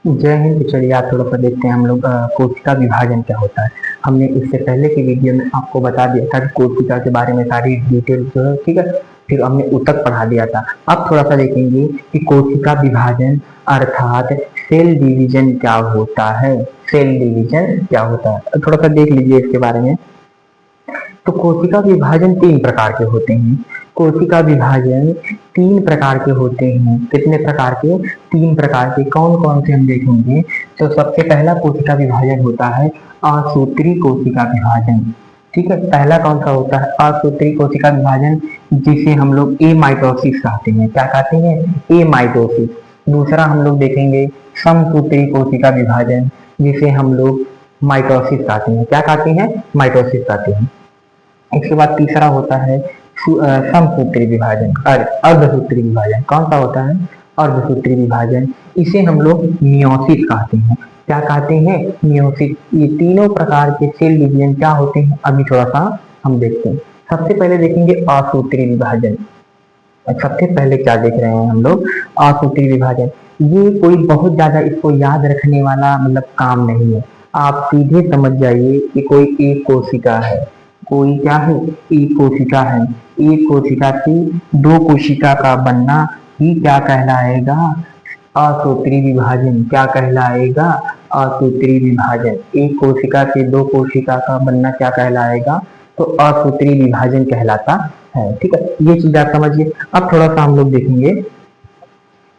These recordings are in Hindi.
जय हिंद। चलिए आज थोड़ा सा देखते हैं हम लोग कोशिका विभाजन क्या होता है। हमने इससे पहले की वीडियो में आपको बता दिया था कि कोशिका के बारे में सारी डिटेल जो है, ठीक है। फिर हमने ऊतक पढ़ा दिया था। अब थोड़ा सा देखेंगे कि कोशिका विभाजन अर्थात सेल डिवीजन क्या होता है। सेल डिवीजन क्या होता है थोड़ा सा देख लीजिए इसके बारे में। तो कोशिका विभाजन तीन प्रकार के होते हैं। कोशिका विभाजन तीन प्रकार के होते हैं। कितने प्रकार के? तीन प्रकार के। कौन कौन से हम देखेंगे। तो सबसे पहला कोशिका विभाजन होता है असूत्री कोशिका विभाजन। ठीक है, पहला कौन सा होता है? असूत्री कोशिका विभाजन, जिसे हम लोग ए माइटोसिस कहते हैं। क्या कहते हैं? ए माइटोसिस। दूसरा हम लोग देखेंगे समसूत्री कोशिका विभाजन, जिसे हम लोग माइटोसिस कहते हैं। क्या कहते हैं? माइटोसिस कहते हैं। इसके बाद तीसरा होता है समसूत्री विभाजन, अर्धसूत्री विभाजन। कौन सा होता है? अर्धसूत्री विभाजन। इसे हम लोग मियोसिस कहते हैं। क्या कहते हैं? मियोसिस। ये तीनों प्रकार के सेल डिवीजन क्या होते हैं, अभी थोड़ा सा हम देखते हैं। सबसे पहले देखेंगे असूत्री विभाजन। सबसे पहले क्या देख रहे हैं हम लोग? असूत्री विभाजन। ये कोई बहुत ज्यादा इसको याद रखने वाला मतलब काम नहीं है। आप सीधे समझ जाइए कि कोई एक कोशिका है। कोई क्या है? एक कोशिका है। एक कोशिका से दो कोशिका का बनना ही क्या कहलाएगा? असूत्री विभाजन। क्या कहलाएगा? असूत्री विभाजन। एक कोशिका से दो कोशिका का बनना क्या कहलाएगा? तो असूत्री विभाजन कहलाता है। ठीक है, ये चीज आप समझिए। अब थोड़ा सा हम लोग देखेंगे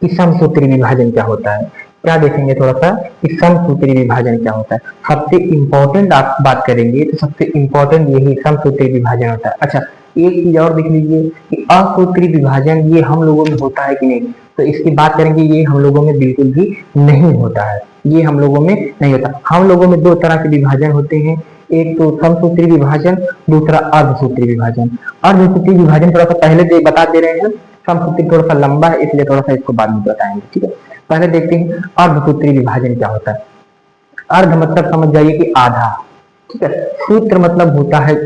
कि समसूत्री विभाजन क्या होता है। क्या देखेंगे थोड़ा सा कि समसूत्री विभाजन क्या होता है। सबसे इंपॉर्टेंट आप बात करेंगे तो सबसे इंपॉर्टेंट यही समसूत्री विभाजन होता है। अच्छा, एक चीज और देख लीजिए कि असूत्री विभाजन ये हम लोगों में होता है कि नहीं। तो इसकी बात करेंगे, ये हम लोगों में बिल्कुल भी नहीं होता है। ये हम लोगों में नहीं होता। हम लोगों में दो तरह के विभाजन होते हैं, एक तो समसूत्री विभाजन, दूसरा अर्धसूत्री विभाजन। अर्धसूत्री विभाजन थोड़ा सा पहले बता दे रहे हैं। समसूत्री थोड़ा सा लंबा है, इसलिए थोड़ा सा इसको बाद में बताएंगे। ठीक है, पहले देखते हैं अर्धसूत्री विभाजन क्या होता है। अर्ध मतलब समझ जाइए कि आधा। ठीक है, सूत्र मतलब होता है,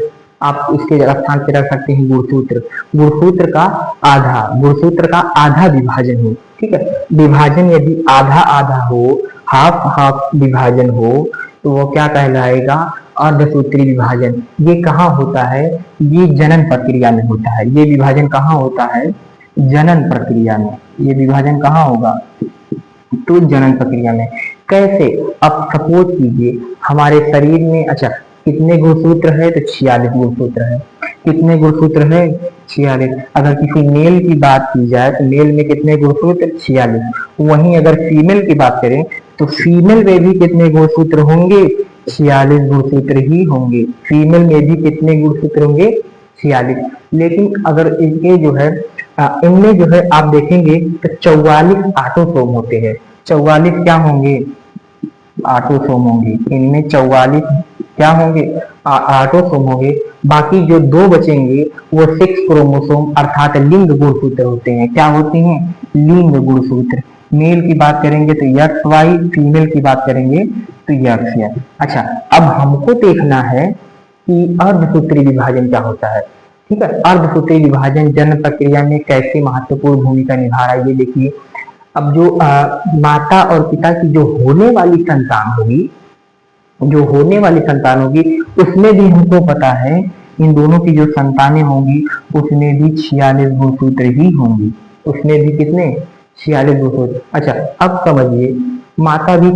आप इसके स्थान पे रख सकते हैं गुणसूत्र। गुणसूत्र का आधा, गुणसूत्र का आधा विभाजन हो। ठीक है, विभाजन यदि आधा आधा हो, हाफ हाफ विभाजन हो, तो वो क्या कहलाएगा? अर्धसूत्री विभाजन। ये कहाँ होता है? ये जनन प्रक्रिया में होता है। ये विभाजन कहाँ होता है? जनन प्रक्रिया में। ये विभाजन कहाँ होगा? तो जनन प्रक्रिया में। कैसे? अब सपोज कीजिए हमारे शरीर में, अच्छा कितने गुणसूत्र है? तो 46 गुणसूत्र है। कितने गुणसूत्र है? 46। अगर किसी मेल की बात की जाए तो मेल में कितने गुणसूत्र? 46। वहीं अगर फीमेल की बात करें तो फीमेल में भी कितने गुणसूत्र होंगे? 46 गुणसूत्र ही होंगे। फीमेल में भी कितने गुणसूत्र होंगे? 46। लेकिन अगर इनके जो है इनमें जो है आप देखेंगे तो 44 ऑटोसोम होते हैं। 44 क्या होंगे? ऑटोसोम होंगे। इनमें 44 क्या होंगे? ऑटोसोम होंगे। बाकी जो दो बचेंगे वो 6 क्रोमोसोम अर्थात लिंग गुणसूत्र होते हैं। क्या होते हैं? लिंग गुणसूत्र। मेल की बात करेंगे तो एक्स वाई, फीमेल की बात करेंगे तो एक्स वाई। अच्छा, अब हमको देखना है कि अर्धसूत्री विभाजन क्या होता है। ठीक है, अर्धसूत्री विभाजन जन्म प्रक्रिया में कैसे महत्वपूर्ण भूमिका निभा रहा है ये देखिए। अब जो माता और पिता की जो होने वाली संतान होगी, जो होने वाली संतान होगी उसमें भी हमको पता है इन दोनों की जो संतानें होंगी उसमें भी 46 गुणसूत्र ही होंगी। उसमें भी कितने? 46 गुणसूत्र। अच्छा, अब समझिए माता भी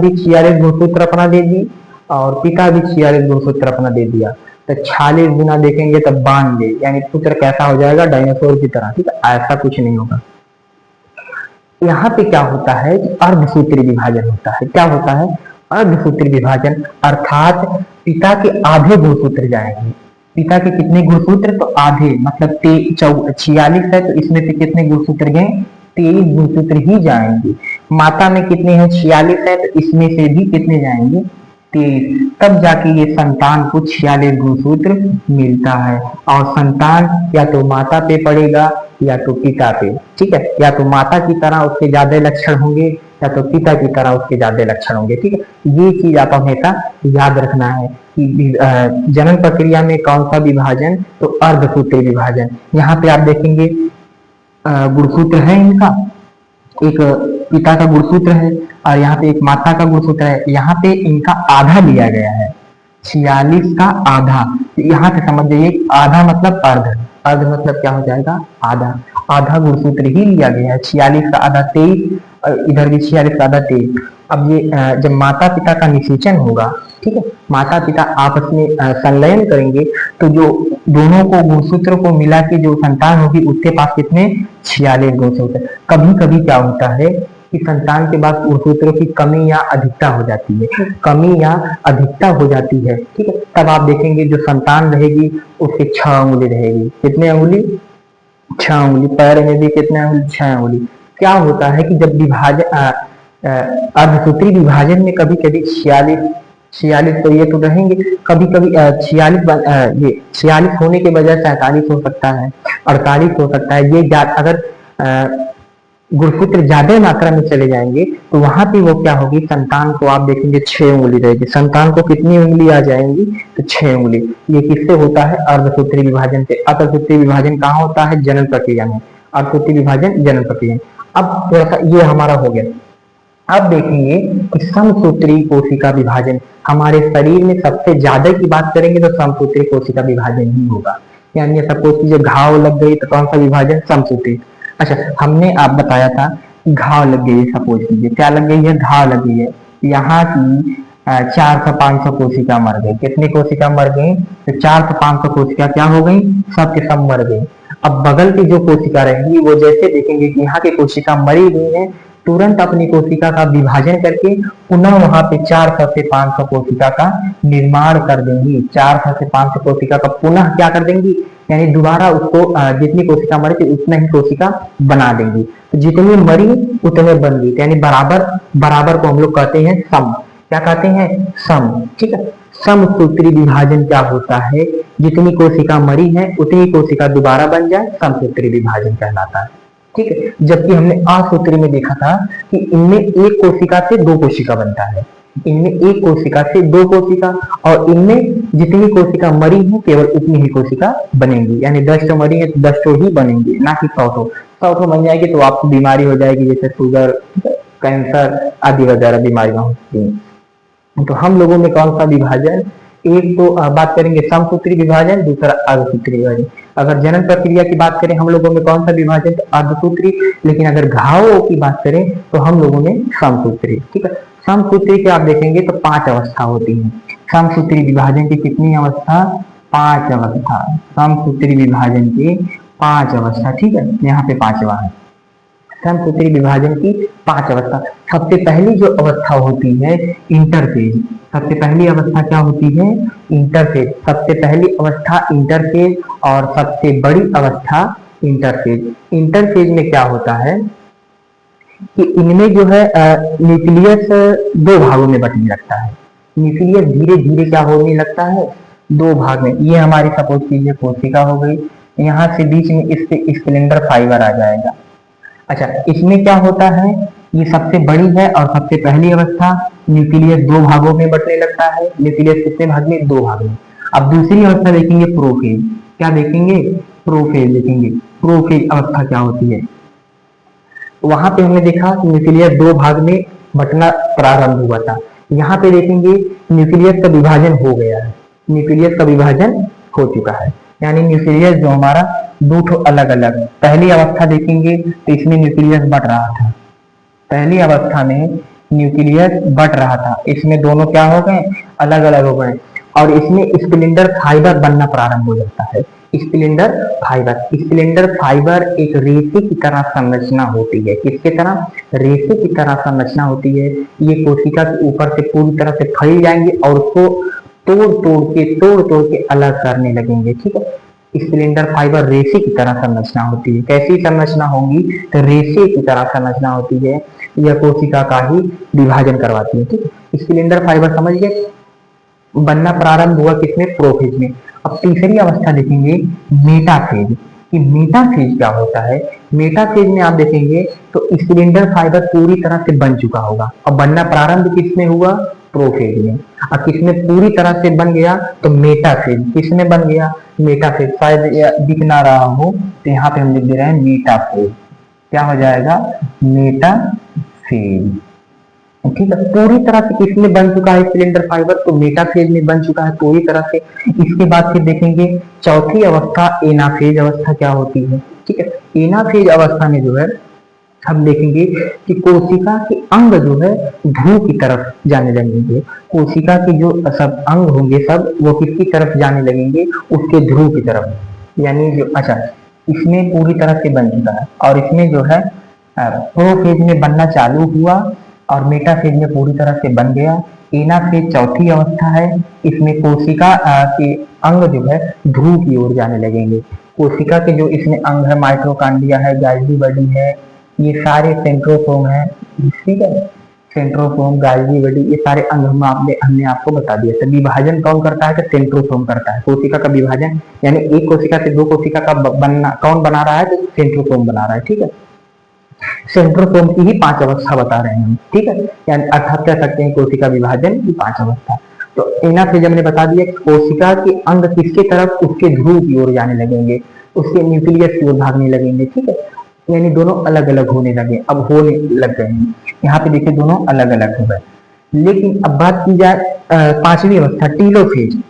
46 गुणसूत्र अपना दे दी और पिता भी 46 गुणसूत्र अपना दे दिया। तो 46 गुना देखेंगे तब 92, यानी सूत्र कैसा हो जाएगा? डायनासोर की तरह। ठीक है, ऐसा कुछ नहीं होगा। यहाँ पे क्या होता है? अर्धसूत्री विभाजन होता है। क्या होता है? अर्धसूत्री विभाजन अर्थात पिता के आधे गुणसूत्र जाएंगे। पिता के कितने गुणसूत्र? तो आधे, मतलब 46 है तो इसमें से कितने गुणसूत्र गए? 23 गुणसूत्र ही जाएंगे। माता में कितने हैं? 46 है तो इसमें से भी कितने जाएंगे? 23। तब जाके ये संतान को 46 गुणसूत्र मिलता है। और संतान या तो माता पे पड़ेगा या तो पिता पे। ठीक है, या तो माता की तरह उसके ज्यादा लक्षण होंगे या तो पिता की तरह उसके ज्यादा लक्षण होंगे। ठीक है, ये चीज आप हमेशा याद रखना है कि जनन प्रक्रिया में कौन सा विभाजन? तो अर्धसूत्री विभाजन। यहाँ पे आप देखेंगे गुणसूत्र है इनका, एक पिता का गुणसूत्र है और यहाँ पे एक माता का गुणसूत्र है। यहाँ पे इनका आधा लिया गया है, 46 का आधा। यहाँ से समझ जाइए आधा मतलब अर्ध, अर्ध मतलब क्या हो जाएगा आधा, आधा गुणसूत्र ही लिया गया है। 46 का आधा 23, इधर भी 46 का आधा 23। अब ये जब माता पिता का निषेचन होगा, ठीक है, माता पिता आपस में संलयन करेंगे तो जो दोनों को गुणसूत्र को मिला के जो संतान होगी उसके पास कितने 46 गुणसूत्र। कभी कभी क्या होता है कि संतान के बाद गुणसूत्रों की कमी या अधिकता हो जाती है, कमी या अधिकता हो जाती है, ठीक है। तब आप देखेंगे जो संतान रहेगी उसके 6 उंगली रहेगी। कितने उंगली 6 उंगली। पैर में भी कितने उंगली 6 उंगली। क्या होता है कि जब विभाजन अर्धसूत्री विभाजन में कभी कभी 46 तो ये तो रहेंगे, कभी कभी 46 ये 46 होने के बजाय 47 हो सकता है, 48 हो सकता है। ये अगर गुणसूत्र ज्यादा मात्रा में चले जाएंगे तो वहां पे वो क्या होगी, संतान को आप देखेंगे 6 उंगली रहेगी। संतान को कितनी उंगली आ जाएंगी तो 6 उंगली। ये किससे होता है अर्धसूत्री विभाजन से। अर्धसूत्री विभाजन कहाँ होता है जनन प्रक्रिया में, अर्धसूत्री विभाजन जनन प्रक्रिया। अब थोड़ा सा ये हमारा हो गया। अब देखेंगे कि समसूत्री कोशिका विभाजन। हमारे शरीर में सबसे ज्यादा की बात करेंगे तो समसूत्री कोशिका विभाजन ही होगा। यानी सपोज कीजिए घाव लग गई तो कौन सा विभाजन समसूत्री। अच्छा, हमने आप बताया था घाव लग गई है, सपोज कीजिए क्या लग गई है घाव लग गई है, यहाँ की 400-500 कोशिका मर गई। कितनी कोशिका मर गई तो 400-500 कोशिका क्या हो गई, सब के सब मर गई। अब बगल की जो कोशिका रहेंगी वो जैसे देखेंगे कि यहाँ की कोशिका मरी हुई है, तुरंत अपनी कोशिका का विभाजन करके पुनः वहां पे 400 से 500 कोशिका का निर्माण कर देंगी। 400 से 500 कोशिका का पुनः क्या कर देंगी, यानी दोबारा उसको जितनी कोशिका मरी थी उतना ही कोशिका बना देंगी। तो जितनी मरी उतने बन गई, यानी बराबर बराबर को हम लोग कहते हैं सम। क्या कहते हैं सम, ठीक है। समसूत्री विभाजन क्या होता है, जितनी कोशिका मरी है उतनी कोशिका दोबारा बन जाए, समसूत्री विभाजन कहलाता है, ठीक है। जबकि हमने असूत्री में देखा था कि इनमें एक कोशिका से 2 कोशिका बनता है, इनमें एक कोशिका से 2 कोशिका, और इनमें जितनी कोशिका मरी है केवल उतनी ही कोशिका बनेंगी। यानी 10 तो मरी है तो 10 तो ही बनेंगी, ना कि 100 तो बन जाएगी तो आपको बीमारी हो जाएगी, जैसे शुगर, कैंसर आदि वगैरह बीमारियां होती हैं। तो हम लोगों में कौन सा विभाजन, एक तो बात करेंगे समसूत्री विभाजन, दूसरा अर्धसूत्री विभाजन। अगर जनन प्रक्रिया की बात करें हम लोगों में कौन सा विभाजन, तो अर्धसूत्री। लेकिन अगर घावों की बात करें तो हम लोगों में समसूत्री, ठीक है। समसूत्री के आप देखेंगे तो 5 अवस्था होती है। समसूत्री विभाजन की कितनी अवस्था, 5 अवस्था। समसूत्री विभाजन की 5 अवस्था, ठीक है, यहाँ पे 5वां है। समसूत्री विभाजन की 5 अवस्था। सबसे पहली जो अवस्था होती है इंटरफेज। सबसे पहली अवस्था क्या होती है, इंटरफेज। सबसे पहली अवस्था इंटरफेज और सबसे बड़ी अवस्था इंटरफेज। इंटरफेज में क्या होता है कि इनमें जो है न्यूक्लियस 2 भागों में बंटने लगता है। न्यूक्लियस धीरे धीरे क्या होने लगता है, 2 भाग में। ये हमारी सपोज कीजिए कोशिका हो गई, यहाँ से बीच में इससे स्प्लेंडर फाइबर आ जाएगा। अच्छा, इसमें क्या होता है, ये सबसे बड़ी है और सबसे पहली अवस्था, न्यूक्लियस 2 भागों में बंटने लगता है। न्यूक्लियस कितने भाग में, 2 भाग में। अब दूसरी अवस्था देखेंगे प्रोफेज। क्या देखेंगे, प्रोफेज देखेंगे। प्रोफेज अवस्था क्या होती है, वहां पे हमने देखा कि न्यूक्लियस 2 भाग में बंटना प्रारंभ हुआ था। यहाँ पे देखेंगे न्यूक्लियस का विभाजन हो गया है, न्यूक्लियस का विभाजन हो चुका है। यानी न्यूक्लियस जो हमारा 2 अलग अलग। पहली अवस्था देखेंगे तो इसमें न्यूक्लियस बढ़ रहा था, पहली अवस्था में न्यूक्लियस बढ़ रहा था, इसमें दोनों क्या हो गए, अलग अलग हो गए। और इसमें स्प्लेंडर फाइबर बनना प्रारंभ हो जाता है। स्प्लेंडर फाइबर, स्प्लेंडर फाइबर एक रेशे की तरह संरचना होती है। किसके तरह, रेशे की तरह संरचना होती है। ये कोशिका के ऊपर से पूरी तरह से फैल जाएंगे और उसको तोड़ तोड़ के अलग करने लगेंगे, ठीक है। स्प्लेंडर फाइबर रेशे की तरह संरचना होती है। कैसी संरचना होगी, तो रेशे की तरह संरचना होती है। यह कोशिका का ही विभाजन करवाती है, ठीक है। स्प्लेंडर फाइबर समझ गए, बनना प्रारंभ हुआ किसमें, प्रोफेज में। अब तीसरी अवस्था देखेंगे मेटाफेज। कि मेटाफेज क्या होता है, मेटाफेज में आप देखेंगे तो स्प्लेंडर फाइबर पूरी तरह से बन चुका होगा। अब बनना प्रारंभ किसमें हुआ, प्रोफेज में। और किसमें पूरी तरह से बन गया, तो मेटाफेज। किसमें बन गया, मेटाफेज। शायद दिख ना रहा हो तो यहाँ पे हम लिख दे रहे हैं मेटाफेज। क्या हो जाएगा, मेटाफेज। फेज। ठीक है, पूरी तरह से किसमें बन चुका है सिलेंडर फाइबर, तो मेटाफेज में बन चुका है पूरी तरह से। इसके बाद फिर देखेंगे चौथी अवस्था एनाफेज अवस्था क्या होती है। ठीक है, एनाफेज अवस्था में जो है हम देखेंगे कि कोशिका के अंग जो है ध्रुव की तरफ जाने लगेंगे। कोशिका के जो सब अंग होंगे सब वो किसकी तरफ जाने लगेंगे, उसके ध्रुव की तरफ। यानी जो अच्छा इसमें पूरी तरह से बन चुका है और इसमें जो है प्रोफेज में बनना चालू हुआ और मेटाफेज में पूरी तरह से बन गया। एनाफेज चौथी अवस्था है, इसमें कोशिका के अंग जो है ध्रुव की ओर जाने लगेंगे। कोशिका के जो इसमें अंग है माइटोकॉन्ड्रिया है, गाल्गी बॉडी है, ये सारे सेंट्रोसोम है। ठीक है, सेंट्रोसोम, गाल्गी बॉडी, ये सारे अंग हमने आपको बता दिया था। विभाजन कौन करता है, तो सेंट्रोसोम करता है कोशिका का विभाजन। यानी एक कोशिका से दो कोशिका का बनना कौन बना रहा है, तो सेंट्रोसोम बना रहा है। ठीक है, सेंट्रोसोम की ही 5 अवस्था बता रहे हैं हम। ठीक है, यानी अर्थात कह सकते हैं कोशिका विभाजन की 5 अवस्था। तो एनाफेज हमने बता दिया कि कोशिका के अंग किसके तरफ, उसके ध्रुव की ओर जाने लगेंगे, उसके न्यूक्लियस की ओर भागने लगेंगे। ठीक है, यानी दोनों अलग अलग होने लगे, अब होने लग गए हैं। यहाँ पे देखिए दोनों अलग अलग हो गए। लेकिन अब बात की जाए 5वीं अवस्था टीलोफेज,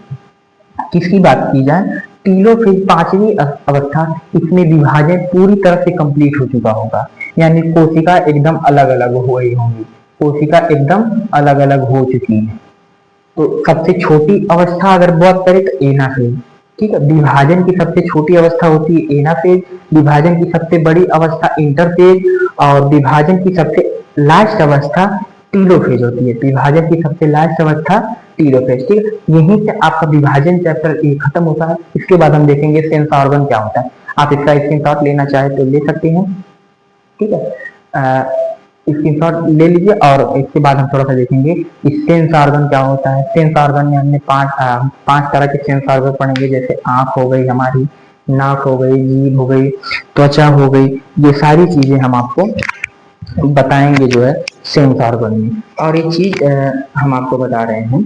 किसकी बात की जाए, टीलोफेज 5वीं अवस्था, इसमें विभाजन पूरी तरह से कंप्लीट हो चुका होगा। यानी कोशिका एकदम अलग अलग हो गई होंगी, कोशिका एकदम अलग अलग हो चुकी है। तो सबसे छोटी अवस्था अगर बात करें तो एनाफेज। ठीक है, विभाजन की सबसे छोटी अवस्था होती है एनाफेज, विभाजन की सबसे बड़ी अवस्था इंटरफेज और विभाजन की सबसे लास्ट अवस्था टीलोफेज होती है। विभाजन की सबसे लास्ट अवस्था टीलोफेज। ठीक है, यहीं से आपका विभाजन चैप्टर खत्म होता है। इसके बाद हम देखेंगे सेंस ऑर्गन क्या होता है। आप इसका स्क्रीनशॉट लेना चाहे तो ले सकते हैं। ठीक है, स्क्रीनशॉट ले लीजिए और इसके बाद हम थोड़ा सा देखेंगे सेंस ऑर्गन क्या होता है। सेंस ऑर्गन में हमने 5 तरह के सेंस ऑर्गन पढ़ेंगे, जैसे आंख हो गई हमारी, नाक हो गई, जीभ हो गई, त्वचा हो गई, ये सारी चीजें हम आपको बताएंगे जो है सेंस ऑर्गन में। और एक चीज हम आपको बता रहे हैं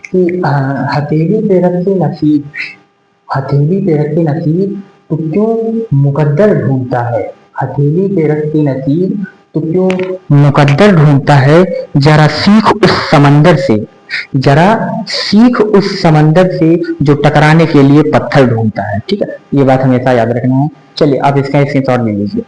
कि हथेली पे रखे नसीब, हथेली पे रखे नसीब तो क्यों मुकद्दर ढूंढता है, हथेली पे रखे नसीब तो क्यों मुकद्दर ढूंढता है, जरा सीख उस समंदर से, जरा सीख उस समंदर से जो टकराने के लिए पत्थर ढूंढता है। ठीक है, ये बात हमेशा याद रखना है। चलिए आप इसका स्क्रीनशॉट ले लीजिए।